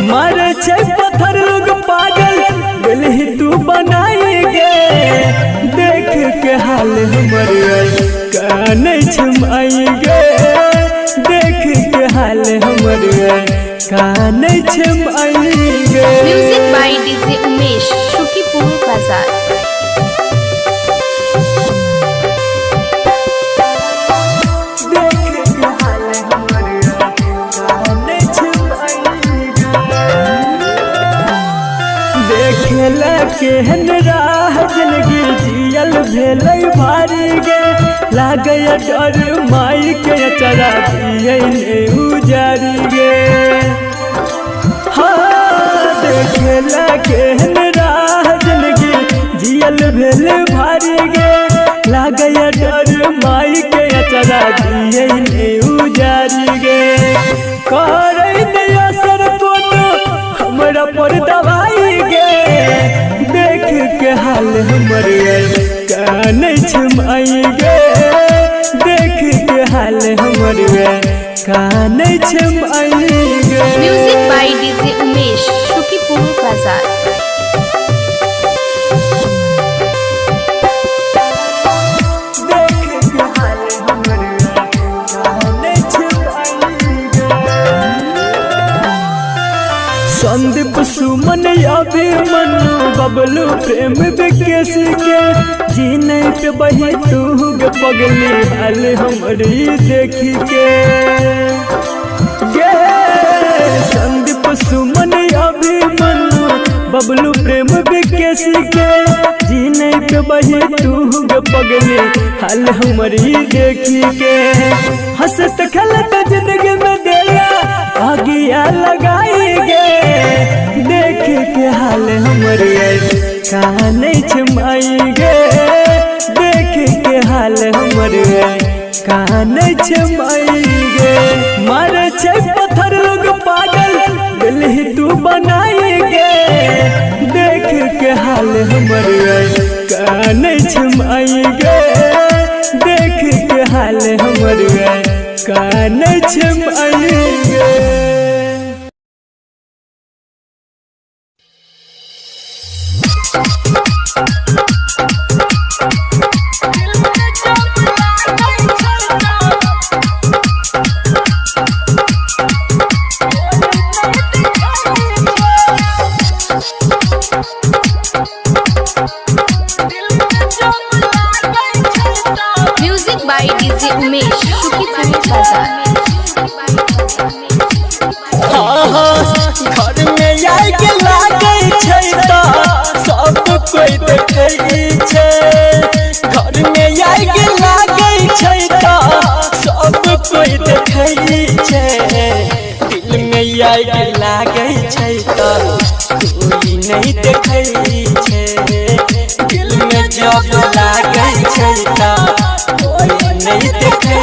मारे छे पत्थर लोग पागल दिल ही तू बनाएंगे देख के हाल हमर काने छमाएंगे देख के हाल हमर काने छमाएंगे। Music by DJ Umesh Shukipur Bazar. खेला केहन राह जिंदगी जियल भेलै भारी गे लागे डर माई के चरा दिए ने उजारी गे। हाँ देखेला केहन राह जिंदगी जियल भेल भारी गे लागे डर माई के चरा दिए ने उजारी गे। करे दया सर फोटो हमरा पर दवाई गे देख के हाल हमर काने छमाएंगे देख के हाल हमर काने छमाएंगे। Music by DJ Umesh Shukipur Bazar. Sandeep सुमन अभिमन्यु बबलू प्रेम विकेश के जीने पे बही तू गे पगली हाल हमरी देखी के गे। संदीप सुमन अभिमन्यु बबलू प्रेम विकेश के जीने पे बही तू गे पगली हाल हमरी देखी के। हंसत खेलत जिंदगी में दिया आगिया लगाएंगे देख के हाल हमर काने छमाएंगे देख के हाल हमर काने छमाएंगे। मारे छे पत्थर लोग पागल दिल ही तू बनाएंगे देख के हाल हमर काने छमाएंगे देख के हाल हमर काने छमाएंगे। Music by DJ Umesh Shukipur Bazar. घर में आई के लागे छै त सब कोई देखै छै। घर में आई के लागे छै त सब कोई देखै छै। दिल में आई के लागे छै त कोई नहीं देखै छै। दिल में जब लागे छै त कोई नहीं देखै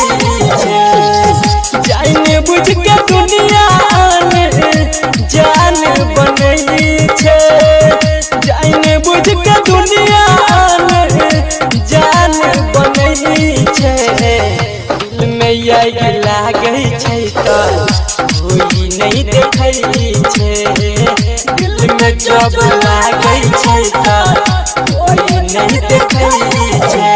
छै। जाने बुझ के दुनिया जान बनई छे जाने बुझ के दुनिया जान बनई छे। दिल में आग लागे छै त कोई नहीं देखै छै। दिल में जब लागे छै त कोई नहीं देखै छै।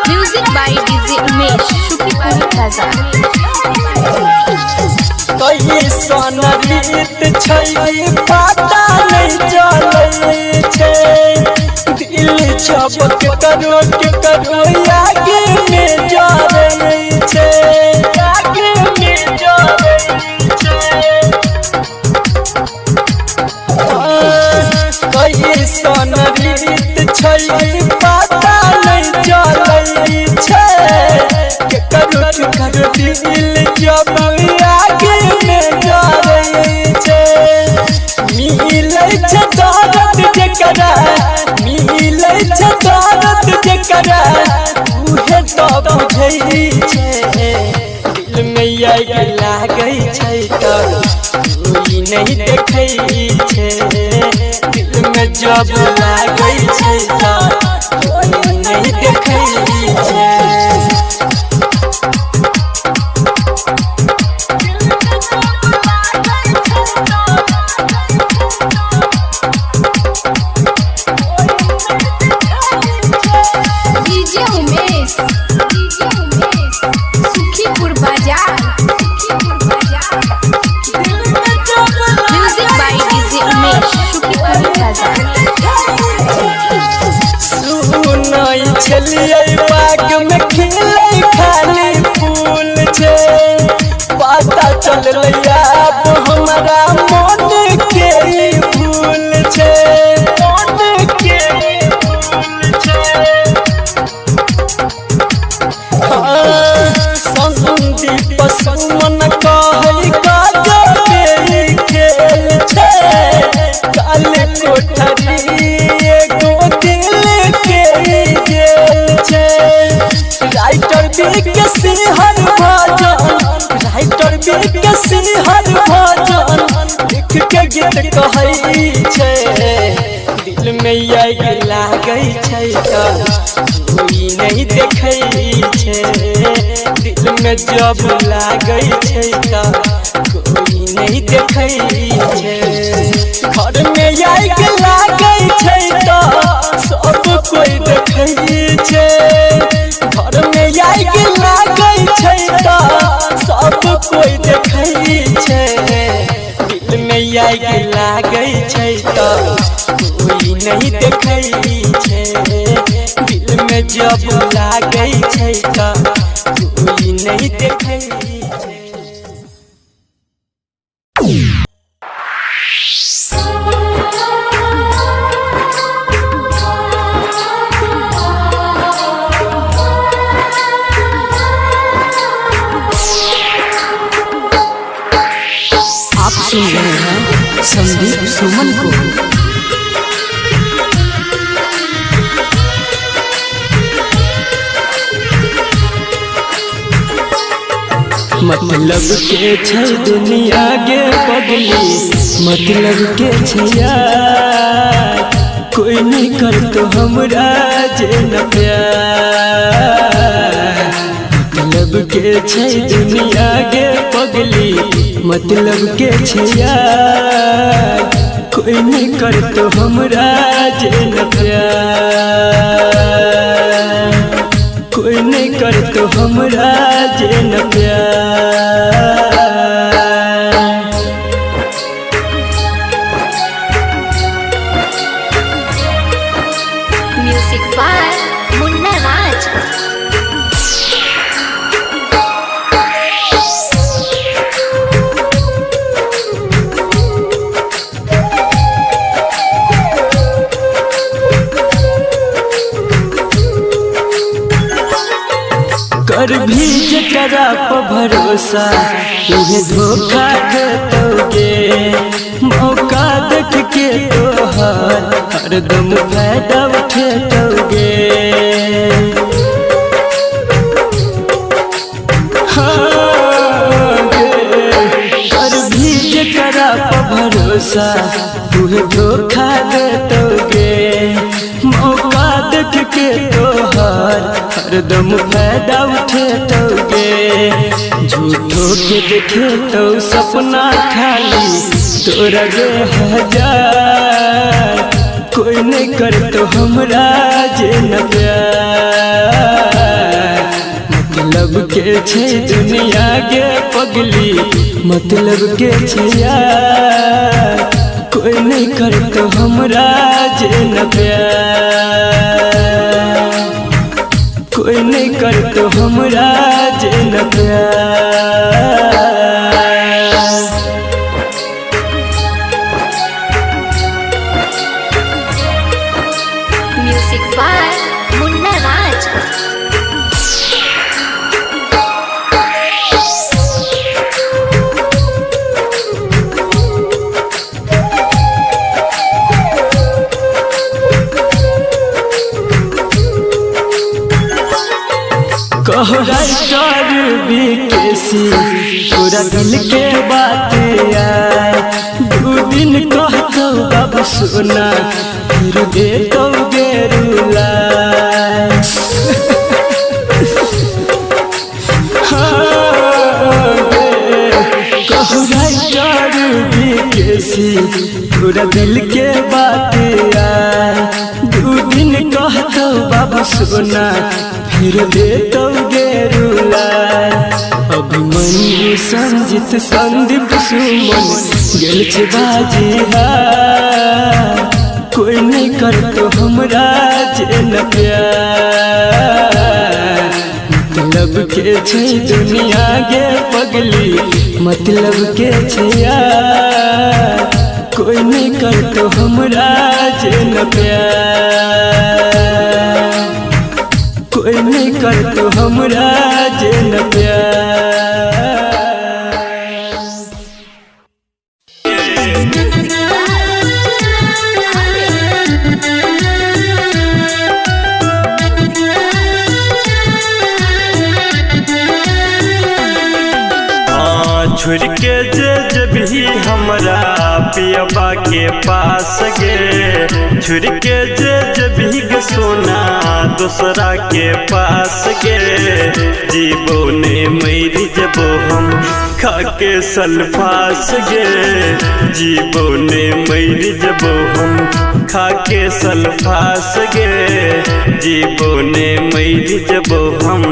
Music by DJ Umesh Shukipur बाजार। कैसन रीत छै पता नहीं चलै छै दिल जब करो आगे में जरै छै आगे में जरै छै कैसन रीत छै पता नहीं चलै छै करो दिल जब आगे में जरै छै मिलै छै दर्द जेकरा मिलै छै दर्द जेकरा उहे तो बुझै छै दिल में आग लागै छै तो कोई नहीं देखै छै दिल में जब लागै छै तो कोई नहीं देखै छै छलिए बाग में खिले खाली फूल छै पता चललै अब हमारा मन के भूल छै मन के भूल छै संदीप सुमन कहै गजबे खेल छै काले कोठरी एगो दिल के राइटर के सिंहर भजन लिख के गीत कहै छै दिल में आग लागै छै तो कोई नहीं देखै छै दिल में जब लागै छै तो कोई नहीं देखै छै घर में आग लागै छै तो सब कोई देखै छै घर में आग लागै छै तो सब कोई देखै छै दिल में आग लागै छै तो कोई नहीं देखै छै दिल में जब लागै छै तो कोई नहीं देखै छै आप सुन रहे हैं संदीप सुमन को। मतलब के छै दुनिया के बदली मतलब के छै यार कोई नहीं कर तो हमरा जे न प्यार मतलब के छै दुनिया के बदली मतलब के छै यार कोई नहीं कर तो हमरा जे न प्यार कोई नहीं कर तो हमरा जे न प्यार म्यूजिक बाय मुन्ना राज। कर भी जकरा पर भरोसा उहे धोखा देतोगे मौका देख के तोहर हरदम फायदा उठेतोगे कर भी जकरा पर भरोसा उहे धोखा देतोगे मौका देख के तोहर हरदम फायदा उठेतोगे झूठो के देखे तो सपना खाली तोरा गे हजार कोई नहीं कर तो हमरा जे न प्यार मतलब के छै दुनिया के पगली मतलब के छिया कोई नहीं कर तो हमरा जे न प्यार कोई नहीं कर तो हमरा जे न प्यार म्यूजिक बाय मुन्ना राज। कहो राइटर बीकेसी पूरा दिल के बात यार 2 दिन कहतो बाबू सोना फिर दे तो गेरुला कहो राइटर बीकेसी पूरा दिल के बात यार 2 दिन कहतो बाबू सोना फिर दे तो गेरुला अभिमन्यु संजित संदीप सुमन गेल छे बाजी कोई नहीं कर तो हमरा जे न प्यार मतलब के छै दुनिया गे पगली मतलब के छै यार कोई नहीं कर तो हमरा जे न प्यार कोई नहीं कर तो हमरा जे न प्यार छुड़ के जे भी हमरा पियबा के पास गे छुड़ के जे भी सोना दूसरा के पास गे जीवो ने मरी जबो हम खा के सल्फास गे जीवो ने मरी जबो हम खा के सल्फास गे जीवो ने मरी जबो हम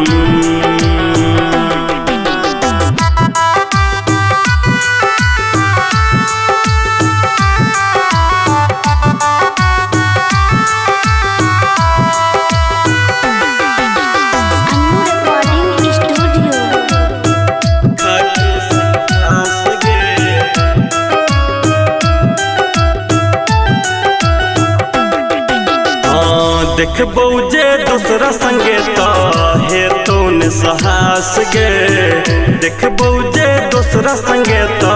देखबो जे दूसरा संगे तो हे तो न साहस गे देखबो जे दूसरा संगे तो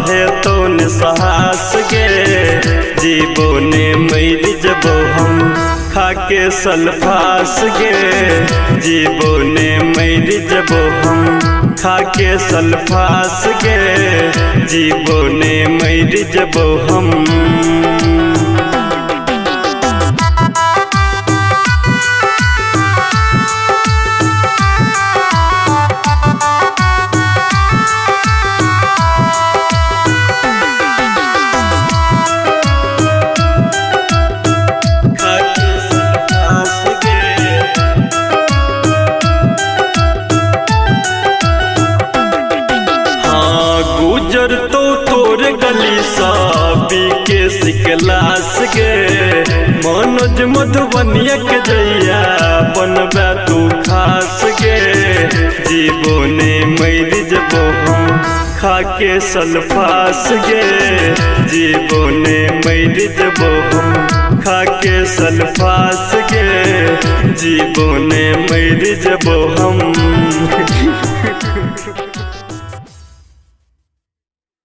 हे तो न साहस गे जीवो ने मरी जबो हम खा के सल्फास गे जीवो ने मरी जबो हम खा के सल्फास गे जीवो ने मरी जबो हम क्लास गे मनोज मधुबनिया के जैया बनबा तू खास गे जीवो ने मरी जबो हम खा के सल्फास गे जीवो ने मरी जबो हम खा के सल्फास गे जीवो ने मरी जबो हम